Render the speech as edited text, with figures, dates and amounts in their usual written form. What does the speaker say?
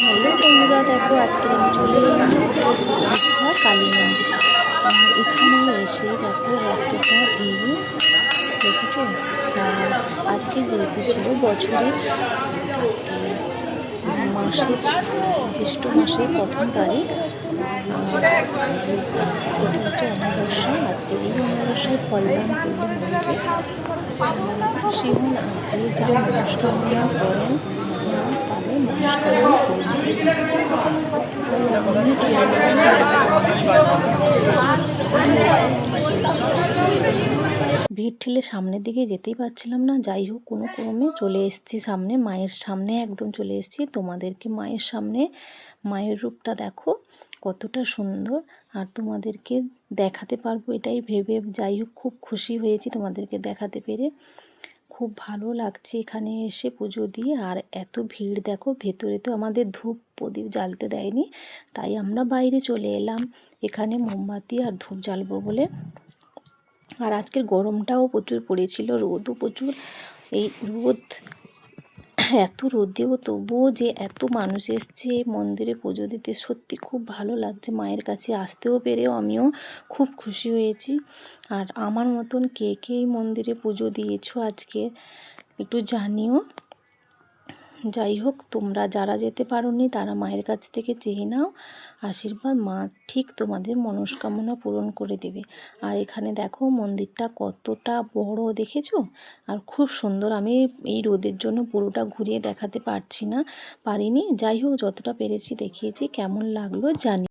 Hello বন্ধুরা, দেখো আজকে আমি চলে এলাম দীঘা কালী মন্দির। আর এখানে এসে দেখো এতটা ভিড় দেখেছো। আর আজকে যেহেতু ছিল বছরের আজকে মাসের জ্যৈষ্ঠ মাসের প্রথম তারিখ, আর এটা হচ্ছে অমাবস্যা। আজকে এই অমাবস্যায় ফলদান করলে মাকে খুশি হন, আর যে যা মনস্কামনা করেন মা তাদের মনস্কামনা পূরণ করে। তাই আমিও চলে এলাম মায়ের কাছে। দেখো ভিড় হয়েছে, কি বলবো, ভিড় ঠেলে সামনের দিকে যেতেই পারছিলাম না। যাই হোক, কোনো ক্রমে চলে এসেছি সামনে, মায়ের সামনে একদম চলে এসেছি। তোমাদেরকে মায়ের সামনে মায়ের রূপটা দেখো কতটা সুন্দর, আর তোমাদেরকে দেখাতে পারবো এটাই ভেবে যাই হোক খুব খুশি হয়েছি তোমাদেরকে দেখাতে পেরে। খুব ভালো লাগছে এখানে এসে পুজো দিয়ে। আর এত ভিড় দেখো, ভেতরে তো আমাদের ধূপ প্রদীপ জ্বালতে দেয়নি, তাই আমরা বাইরে চলে এলাম এখানে মোমবাতি আর ধূপ জ্বালবো বলে। আর আজকের গরমটাও প্রচুর পড়েছিল, রোদও প্রচুর। এই রোদ, এত রোদেও তবুও যে এত মানুষ এসছে মন্দিরে পুজো দিতে, সত্যি খুব ভালো লাগছে। মায়ের কাছে আসতেও পেরেও আমিও খুব খুশি হয়েছি। আর আমার মতন কে কে এই মন্দিরে পুজো দিয়েছো আজকে একটু জানিও। যাই হোক, তোমরা যারা যেতে পারোনি তারা মায়ের কাছ থেকে চেয়ে নাও আশীর্বাদ, মা ঠিক তোমাদের মনস্কামনা পূরণ করে দেবে। আর এখানে দেখো মন্দিরটা কতটা বড় দেখেছো, আর খুব সুন্দর। আমি এই রোদের জন্য পুরোটা ঘুরিয়ে দেখাতে পারিনি। যাই হোক, যতটা পেরেছি দেখিয়েছি। কেমন লাগলো জানি।